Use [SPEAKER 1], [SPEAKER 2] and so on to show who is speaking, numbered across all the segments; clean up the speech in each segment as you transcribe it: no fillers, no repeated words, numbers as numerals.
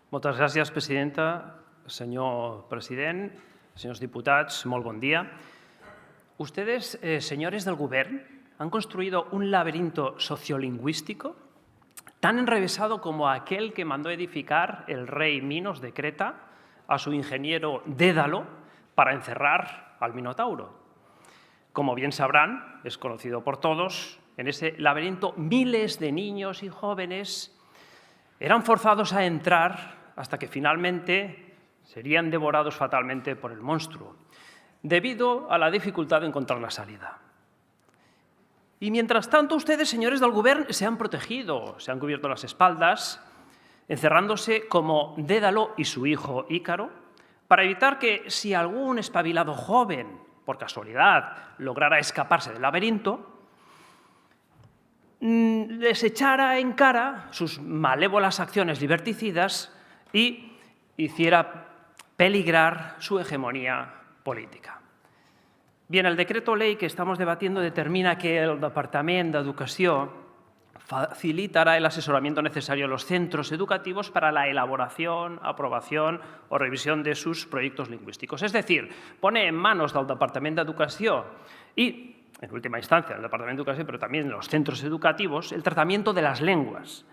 [SPEAKER 1] Moltes gràcies, presidenta. Senyor president, senyors diputats, molt bon día. Ustedes, señores del Gobierno, han construido un laberinto sociolingüístico tan enrevesado como aquel que mandó edificar el rey Minos de Creta a su ingeniero Dédalo para encerrar al Minotauro. Como bien sabrán, es conocido por todos, en ese laberinto miles de niños y jóvenes eran forzados a entrar hasta que finalmente serían devorados fatalmente por el monstruo, debido a la dificultad de encontrar la salida. Y mientras tanto, ustedes, señores del Gobierno, se han protegido, se han cubierto las espaldas, encerrándose como Dédalo y su hijo Ícaro, para evitar que si algún espabilado joven, por casualidad, lograra escaparse del laberinto, les echara en cara sus malévolas acciones liberticidas y hiciera peligrar su hegemonía política. Bien, el decreto ley que estamos debatiendo determina que el Departament d'Educació facilitará el asesoramiento necesario a los centros educativos para la elaboración, aprobación o revisión de sus proyectos lingüísticos. Es decir, pone en manos del Departament d'Educació y, en última instancia, el Departamento de Educación, pero también en los centros educativos, el tratamiento de las lenguas,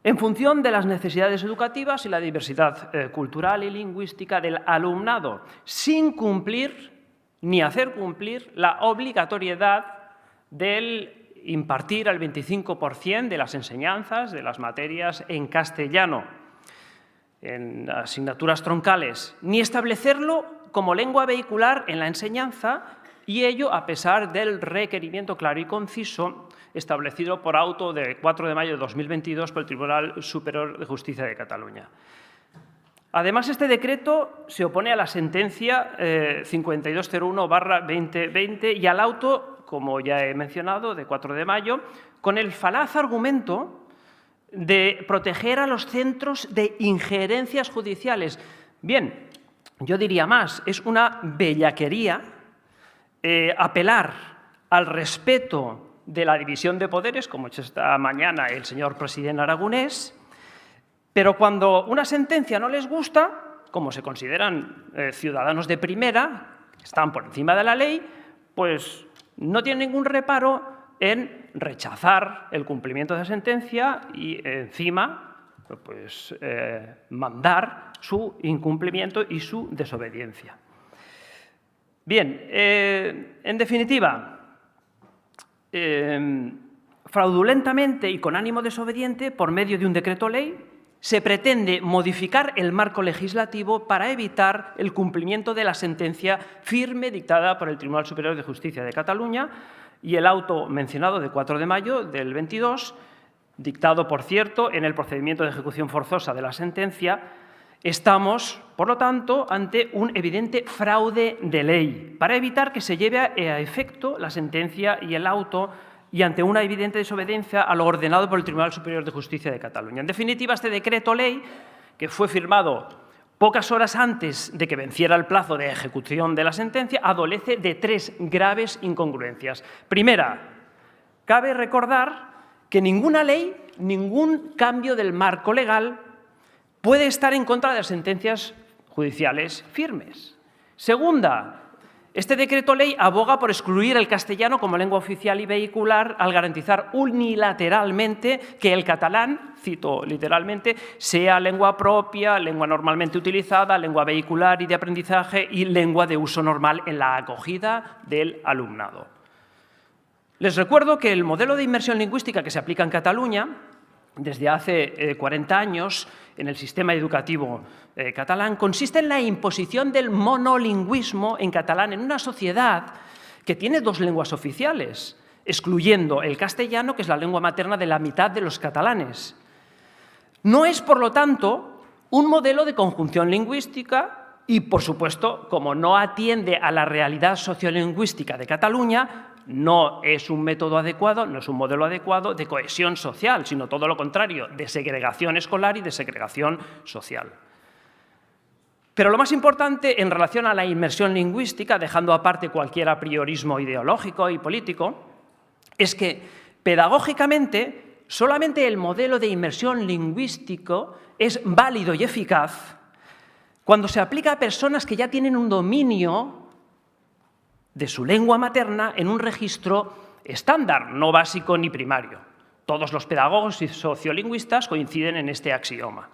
[SPEAKER 1] en función de las necesidades educativas y la diversidad cultural y lingüística del alumnado, sin cumplir ni hacer cumplir la obligatoriedad del impartir el 25% de las enseñanzas de las materias en castellano, en asignaturas troncales, ni establecerlo como lengua vehicular en la enseñanza, y ello a pesar del requerimiento claro y conciso establecido por auto de 4 de mayo de 2022 por el Tribunal Superior de Justicia de Cataluña. Además, este decreto se opone a la sentencia 5201/2020 y al auto, como ya he mencionado, de 4 de mayo, con el falaz argumento de proteger a los centros de injerencias judiciales. Bien, yo diría más, es una bellaquería apelar al respeto de la división de poderes, como ha hecho esta mañana el señor presidente aragonés, pero cuando una sentencia no les gusta, como se consideran ciudadanos de primera, que están por encima de la ley, pues no tienen ningún reparo en rechazar el cumplimiento de la sentencia y encima pues, mandar su incumplimiento y su desobediencia. Bien, en definitiva, fraudulentamente y con ánimo desobediente, por medio de un decreto ley, se pretende modificar el marco legislativo para evitar el cumplimiento de la sentencia firme dictada por el Tribunal Superior de Justicia de Cataluña y el auto mencionado de 4 de mayo del 22, dictado, por cierto, en el procedimiento de ejecución forzosa de la sentencia. Estamos, por lo tanto, ante un evidente fraude de ley para evitar que se lleve a efecto la sentencia y el auto y ante una evidente desobediencia a lo ordenado por el Tribunal Superior de Justicia de Cataluña. En definitiva, este decreto ley, que fue firmado pocas horas antes de que venciera el plazo de ejecución de la sentencia, adolece de 3 graves incongruencias. Primera, cabe recordar que ninguna ley, ningún cambio del marco legal puede estar en contra de las sentencias judiciales firmes. Segunda, este decreto ley aboga por excluir el castellano como lengua oficial y vehicular al garantizar unilateralmente que el catalán, cito literalmente, sea lengua propia, lengua normalmente utilizada, lengua vehicular y de aprendizaje y lengua de uso normal en la acogida del alumnado. Les recuerdo que el modelo de inmersión lingüística que se aplica en Cataluña desde hace 40 años en el sistema educativo catalán consiste en la imposición del monolingüismo en catalán en una sociedad que tiene 2 lenguas oficiales, excluyendo el castellano, que es la lengua materna de la mitad de los catalanes. No es, por lo tanto, un modelo de conjunción lingüística y, por supuesto, como no atiende a la realidad sociolingüística de Cataluña, no es un método adecuado, no es un modelo adecuado de cohesión social, sino todo lo contrario, de segregación escolar y de segregación social. Pero lo más importante en relación a la inmersión lingüística, dejando aparte cualquier apriorismo ideológico y político, es que pedagógicamente Solamente el modelo de inmersión lingüístico es válido y eficaz cuando se aplica a personas que ya tienen un dominio de su lengua materna en un registro estándar, no básico ni primario. Todos los pedagogos y sociolingüistas coinciden en este axioma.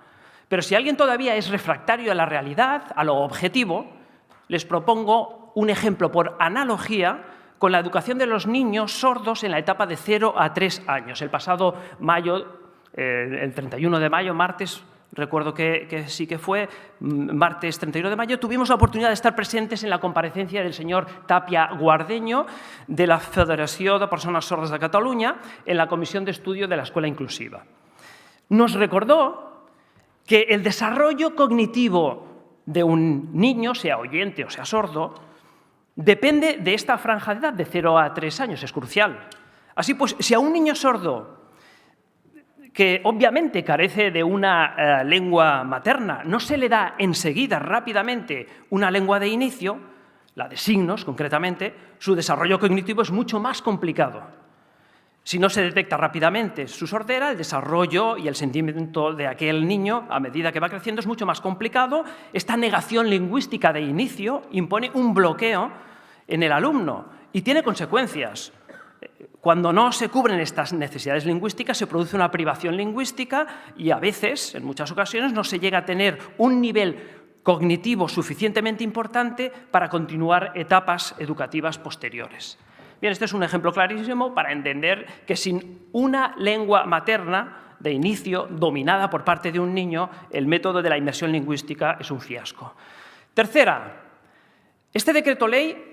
[SPEAKER 1] Pero si alguien todavía es refractario a la realidad, a lo objetivo, les propongo un ejemplo por analogía con la educación de los niños sordos en la etapa de 0 a 3 años. El pasado mayo, el 31 de mayo, martes, recuerdo que sí que fue, martes 31 de mayo, tuvimos la oportunidad de estar presentes en la comparecencia del señor Tapia Guardeño de la Federació de Persones Sordes de Catalunya en la Comisión de Estudio de la Escuela Inclusiva. Nos recordó que el desarrollo cognitivo de un niño, sea oyente o sea sordo, depende de esta franja de edad, de 0 a 3 años, es crucial. Así pues, si a un niño sordo, que obviamente carece de una lengua materna, no se le da enseguida, rápidamente, una lengua de inicio, la de signos concretamente, su desarrollo cognitivo es mucho más complicado. Si no se detecta rápidamente su sordera, el desarrollo y el sentimiento de aquel niño, a medida que va creciendo, es mucho más complicado. Esta negación lingüística de inicio impone un bloqueo en el alumno y tiene consecuencias. Cuando no se cubren estas necesidades lingüísticas, se produce una privación lingüística y a veces, en muchas ocasiones, no se llega a tener un nivel cognitivo suficientemente importante para continuar etapas educativas posteriores. Bien, este es un ejemplo clarísimo para entender que sin una lengua materna de inicio dominada por parte de un niño, el método de la inmersión lingüística es un fiasco. Tercera, este decreto ley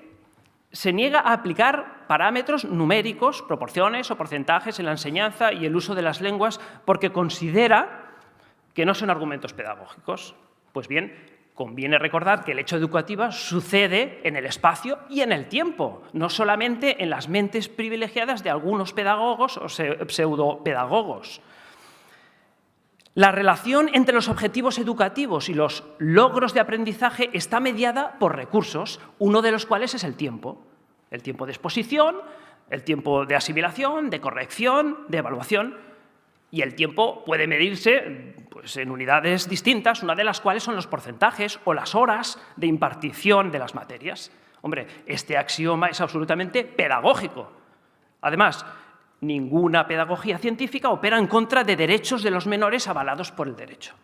[SPEAKER 1] se niega a aplicar parámetros numéricos, proporciones o porcentajes en la enseñanza y el uso de las lenguas porque considera que no son argumentos pedagógicos. Pues bien, conviene recordar que el hecho educativo sucede en el espacio y en el tiempo, no solamente en las mentes privilegiadas de algunos pedagogos o pseudopedagogos. La relación entre los objetivos educativos y los logros de aprendizaje está mediada por recursos, uno de los cuales es el tiempo de exposición, el tiempo de asimilación, de corrección, de evaluación. Y el tiempo puede medirse pues, en unidades distintas, una de las cuales son los porcentajes o las horas de impartición de las materias. Hombre, este axioma es absolutamente pedagógico. Además, ninguna pedagogía científica opera en contra de derechos de los menores avalados por el derecho.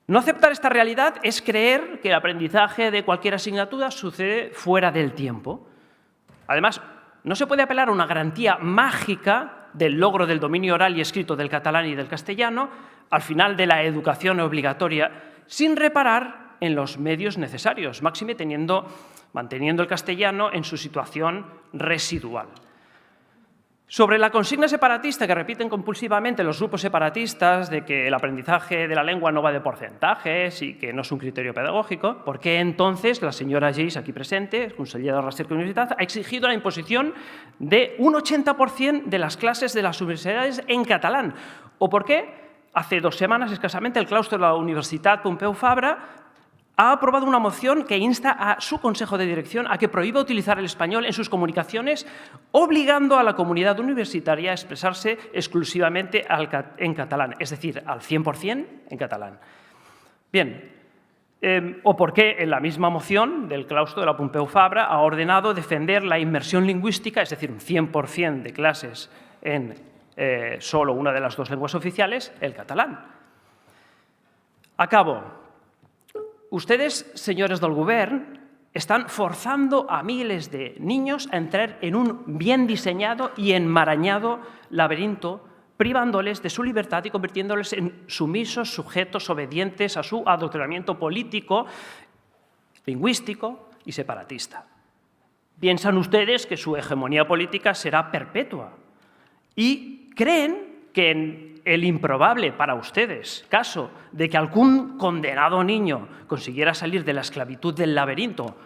[SPEAKER 1] No aceptar esta realidad es creer que el aprendizaje de cualquier asignatura sucede fuera del tiempo. Además, no se puede apelar a una garantía mágica del logro del dominio oral y escrito del catalán y del castellano al final de la educación obligatoria sin reparar en los medios necesarios, máxime manteniendo el castellano en su situación residual. Sobre la consigna separatista que repiten compulsivamente los grupos separatistas de que el aprendizaje de la lengua no va de porcentajes y que no es un criterio pedagógico, ¿por qué entonces la señora Geis, aquí presente, consellera de Recerca y Universitat, ha exigido la imposición de un 80% de las clases de las universidades en catalán? ¿O por qué hace 2 semanas escasamente el claustro de la Universitat Pompeu Fabra ha aprobado una moción que insta a su Consejo de Dirección a que prohíba utilizar el español en sus comunicaciones, obligando a la comunidad universitaria a expresarse exclusivamente en catalán, es decir, al 100% en catalán? Bien, o por qué en la misma moción del claustro de la Pompeu Fabra ha ordenado defender la inmersión lingüística, es decir, un 100% de clases en solo una de las 2 lenguas oficiales, el catalán. Acabo. Ustedes, señores del Govern, están forzando a miles de niños a entrar en un bien diseñado y enmarañado laberinto, privándoles de su libertad y convirtiéndoles en sumisos sujetos obedientes a su adoctrinamiento político, lingüístico y separatista. Piensan ustedes que su hegemonía política será perpetua y creen que en el improbable para ustedes caso de que algún condenado niño consiguiera salir de la esclavitud del laberinto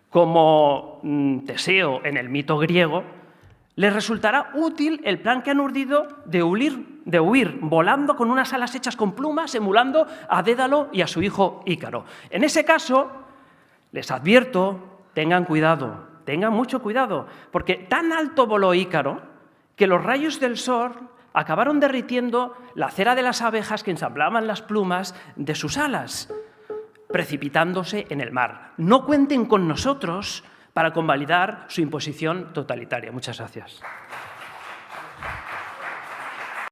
[SPEAKER 1] como Teseo en el mito griego, les resultará útil el plan que han urdido de huir volando con unas alas hechas con plumas, emulando a Dédalo y a su hijo Ícaro. En ese caso, les advierto, tengan cuidado, tengan mucho cuidado, porque tan alto voló Ícaro que los rayos del sol acabaron derritiendo la cera de las abejas que ensamblaban las plumas de sus alas, precipitándose en el mar. No cuenten con nosotros para convalidar su imposición totalitaria. Muchas gracias.